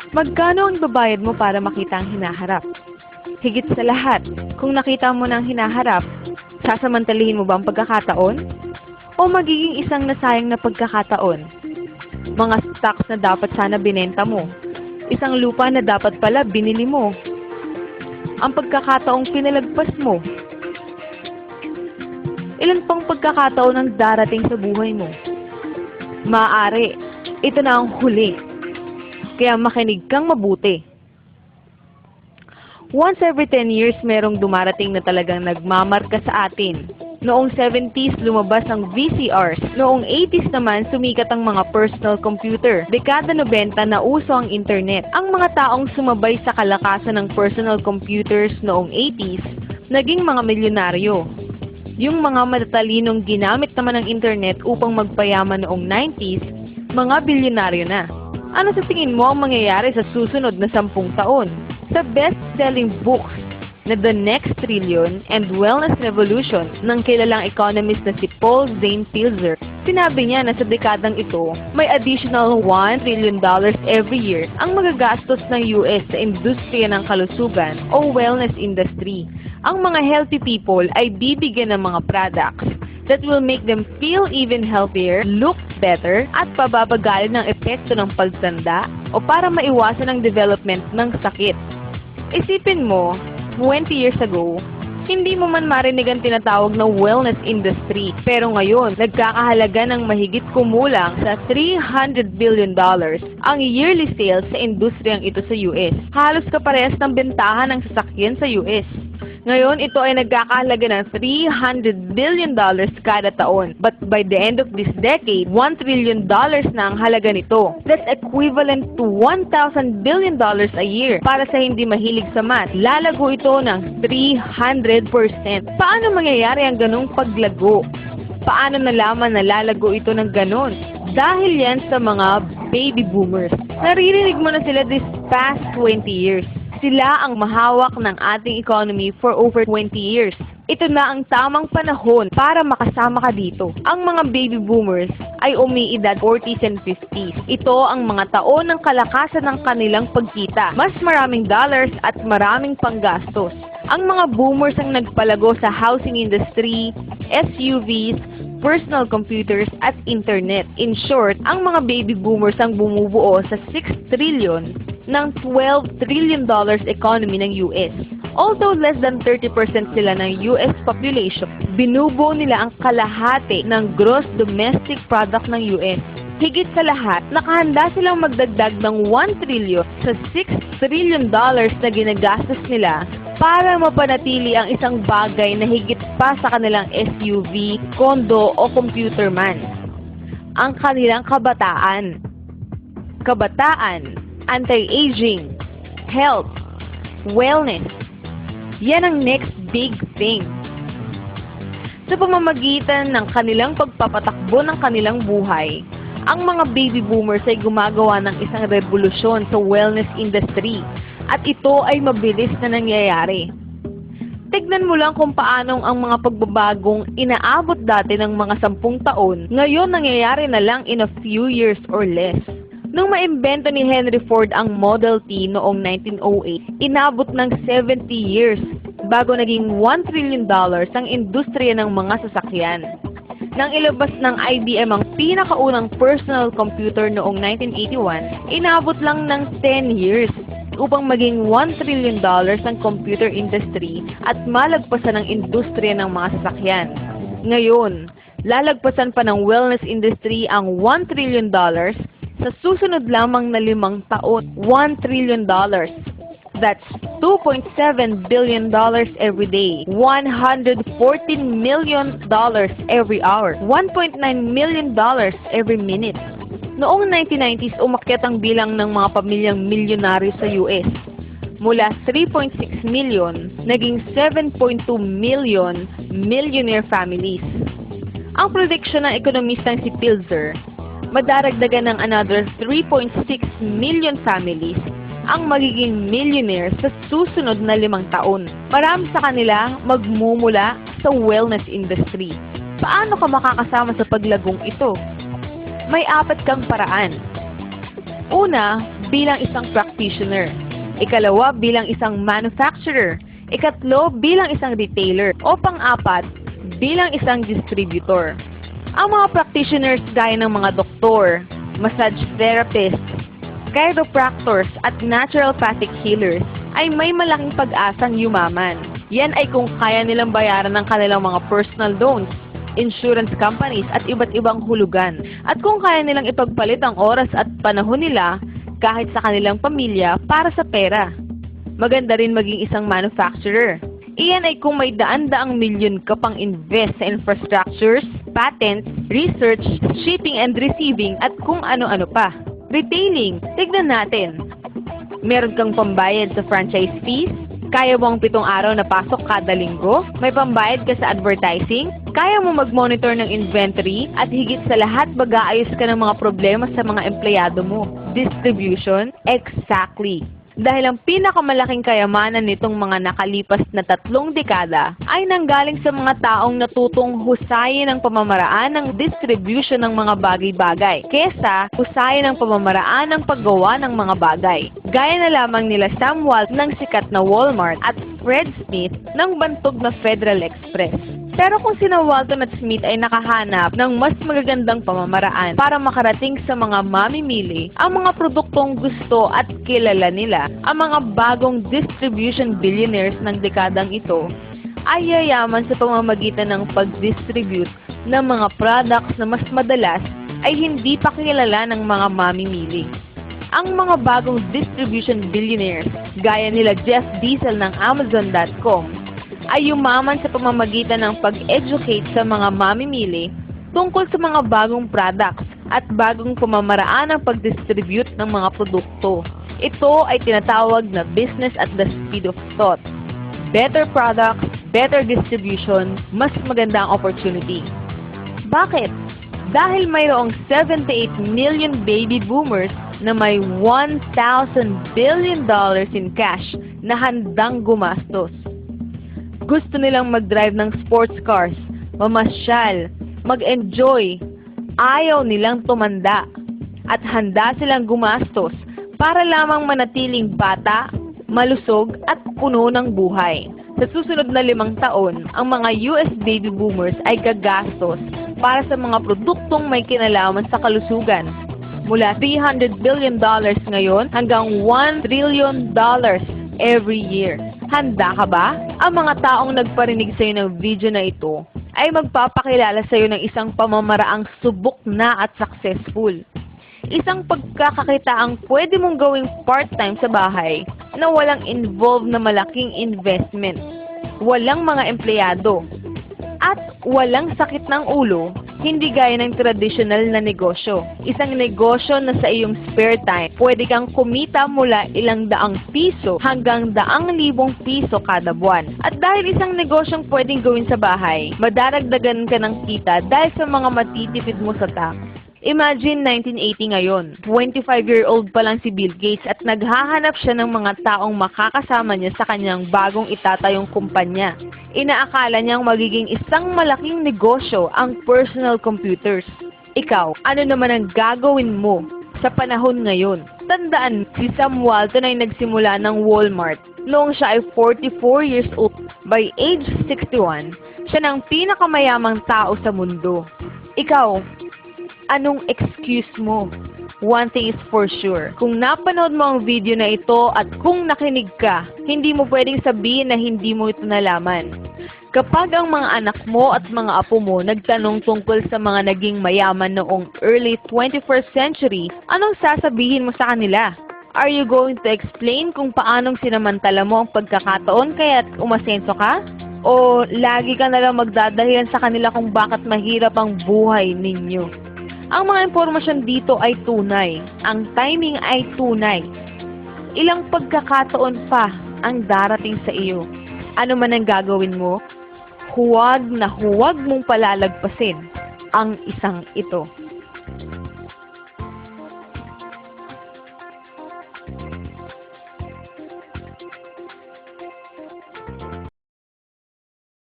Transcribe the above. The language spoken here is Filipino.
Magkano ang babayad mo para makita ang hinaharap? Higit sa lahat, kung nakita mo na ang hinaharap, sasamantalihin mo ba ang pagkakataon? O magiging isang nasayang na pagkakataon? Mga stocks na dapat sana binenta mo. Isang lupa na dapat pala binili mo. Ang pagkakataong pinalagpas mo. Ilan pang pagkakataon ang darating sa buhay mo? Maaari, ito na ang huli. Kaya makinig kang mabuti. Once every 10 years, merong dumarating na talagang nagmamarka sa atin. Noong 70s, lumabas ang VCRs. Noong 80s naman, sumikat ang mga personal computer. Dekada 90, nauso ang internet. Ang mga taong sumabay sa kalakasan ng personal computers noong 80s, naging mga milyonaryo. Yung mga matatalinong ginamit naman ng internet upang magpayaman noong 90s, mga bilyonaryo na. Ano sa tingin mo ang mangyayari sa susunod na 10 taon? Sa best-selling books na The Next Trillion and Wellness Revolution ng kilalang economist na si Paul Zane Pilzer, sinabi niya na sa dekadang ito, may additional $1 trillion every year ang magagastos ng US sa industriya ng kalusugan o wellness industry. Ang mga healthy people ay bibigyan ng mga products that will make them feel even healthier, look better, at pababagalin ng epekto ng pagtanda o para maiwasan ang development ng sakit. Isipin mo, 20 years ago, hindi mo man marinig ang tinatawag na wellness industry. Pero ngayon, nagkakahalaga ng mahigit kumulang sa $300 billion ang yearly sales sa industriyang ito sa US. Halos kaparehas ng bentahan ng sasakyan sa US. Ngayon, ito ay nagkakahalaga ng $300 billion kada taon. But by the end of this decade, $1 trillion na ang halaga nito. That's equivalent to $1,000 billion a year. Para sa hindi mahilig sa math, lalago ito ng 300%. Paano mangyayari ang ganong paglago? Paano nalaman na lalago ito ng ganon? Dahil yan sa mga baby boomers. Naririnig mo na sila this past 20 years. Sila ang mahawak ng ating economy for over 20 years. Ito na ang tamang panahon para makasama ka dito. Ang mga baby boomers ay umiidad 40s and 50s. Ito ang mga taon ng kalakasan ng kanilang pagkita. Mas maraming dollars at maraming panggastos. Ang mga boomers ang nagpalago sa housing industry, SUVs, personal computers at internet. In short, ang mga baby boomers ang bumubuo sa 6 trillion ng $12 trillion economy ng US. Although less than 30% sila ng US population, binubuo nila ang kalahati ng gross domestic product ng US. Higit sa lahat, nakahanda silang magdagdag ng 1 trillion sa $6 trillion na ginagastos nila para mapanatili ang isang bagay na higit pa sa kanilang SUV, kondo o computer man. Ang kanilang kabataan. Anti-aging, health, wellness. Yan ang next big thing. Sa pamamagitan ng kanilang pagpapatakbo ng kanilang buhay, ang mga baby boomers ay gumagawa ng isang revolusyon sa wellness industry at ito ay mabilis na nangyayari. Tignan mo lang kung paanong ang mga pagbabagong inaabot dati ng mga 10 taon, ngayon nangyayari na lang in a few years or less. Nung maimbento ni Henry Ford ang Model T noong 1908, inabot ng 70 years bago naging $1 trillion ang industriya ng mga sasakyan. Nang ilabas ng IBM ang pinakaunang personal computer noong 1981, inabot lang ng 10 years upang maging $1 trillion ang computer industry at malagpasan ang industriya ng mga sasakyan. Ngayon, lalagpasan pa ng wellness industry ang $1 trillion sa susunod lamang na 5 taon. $1 trillion. That's $2.7 billion every day. $114 million every hour. $1.9 million every minute. Noong 1990s, umakyat ang bilang ng mga pamilyang milyonaryo sa US. Mula 3.6 million, naging 7.2 million millionaire families. Ang prediction ng ekonomistang si Pilzer, madaragdagan ng another 3.6 million families ang magiging millionaire sa susunod na 5 taon. Marami sa kanila magmumula sa wellness industry. Paano ka makakasama sa paglagong ito? May 4 kang paraan. Una, bilang isang practitioner. Ikalawa, bilang isang manufacturer. Ikatlo, bilang isang retailer. O pang-apat, bilang isang distributor. Ang mga practitioners gaya ng mga doktor, massage therapists, chiropractors at naturopathic healers ay may malaking pag-asang yumaman. Yan ay kung kaya nilang bayaran ng kanilang mga personal loans, insurance companies at iba't ibang hulugan. At kung kaya nilang ipagpalit ang oras at panahon nila kahit sa kanilang pamilya para sa pera. Maganda rin maging isang manufacturer. Iyan ay kung may daan-daang milyon ka pang invest sa infrastructures, patents, research, shipping and receiving at kung ano-ano pa. Retailing, tignan natin. Meron kang pambayad sa franchise fees? Kaya mo ang 7 araw na pasok kada linggo? May pambayad ka sa advertising? Kaya mo mag-monitor ng inventory? At higit sa lahat, mag-aayos ka ng mga problema sa mga empleyado mo? Distribution? Exactly. Dahil ang pinakamalaking kayamanan nitong mga nakalipas na 3 dekada ay nanggaling sa mga taong natutong husayin ang pamamaraan ng distribution ng mga bagay-bagay kesa husayin ang pamamaraan ng paggawa ng mga bagay. Gaya na lamang nila Sam Walton ng sikat na Walmart at Fred Smith ng bantog na Federal Express. Pero kung sina Walton at Smith ay nakahanap ng mas magagandang pamamaraan para makarating sa mga mamimili ang mga produktong gusto at kilala nila, ang mga bagong distribution billionaires ng dekadang ito ay yayaman sa pamamagitan ng pag-distribute ng mga products na mas madalas ay hindi pa kilala ng mga mamimili. Ang mga bagong distribution billionaires gaya nila Jeff Bezos ng Amazon.com ay yumaman sa pamamagitan ng pag-educate sa mga mamimili tungkol sa mga bagong products at bagong pamamaraan ng pag-distribute ng mga produkto. Ito ay tinatawag na business at the speed of thought. Better products, better distribution, mas maganda ang opportunity. Bakit? Dahil mayroong 78 million baby boomers na may $1,000 billion in cash na handang gumastos. Gusto nilang mag-drive ng sports cars, mamasyal, mag-enjoy, ayaw nilang tumanda, at handa silang gumastos para lamang manatiling bata, malusog, at puno ng buhay. Sa susunod na 5 taon, ang mga US baby boomers ay gagastos para sa mga produktong may kinalaman sa kalusugan. Mula $300 billion ngayon hanggang $1 trillion every year. Handa ka ba? Ang mga taong nagparinig sa iyo ng video na ito ay magpapakilala sa iyo ng isang pamamaraang subok na at successful. Isang pagkakakitaang pwede mong gawing part-time sa bahay na walang involved na malaking investment, walang mga empleyado, at walang sakit ng ulo, hindi gaya ng traditional na negosyo. Isang negosyo na sa iyong spare time, pwede kang kumita mula ilang daang piso hanggang 100,000 piso kada buwan. At dahil isang negosyong pwedeng gawin sa bahay, madaragdagan ka ng kita dahil sa mga matitipid mo sa tax. Imagine 1980 ngayon, 25-year-old pa lang si Bill Gates at naghahanap siya ng mga taong makakasama niya sa kanyang bagong itatayong kumpanya. Inaakala niyang magiging isang malaking negosyo ang personal computers. Ikaw, ano naman ang gagawin mo sa panahon ngayon? Tandaan, si Sam Walton ay nagsimula ng Walmart noong siya ay 44 years old. By age 61, siya ng pinakamayamang tao sa mundo. Ikaw, anong excuse mo? One thing is for sure. Kung napanood mo ang video na ito at kung nakinig ka, hindi mo pwedeng sabihin na hindi mo ito nalaman. Kapag ang mga anak mo at mga apo mo nagtanong tungkol sa mga naging mayaman noong early 21st century, anong sasabihin mo sa kanila? Are you going to explain kung paanong sinamantala mo ang pagkakataon kaya't umasenso ka? O lagi ka nalang magdadahilan sa kanila kung bakit mahirap ang buhay ninyo? Ang mga impormasyon dito ay tunay. Ang timing ay tunay. Ilang pagkakataon pa ang darating sa iyo. Ano man ang gagawin mo, huwag na huwag mong palalagpasin ang isang ito.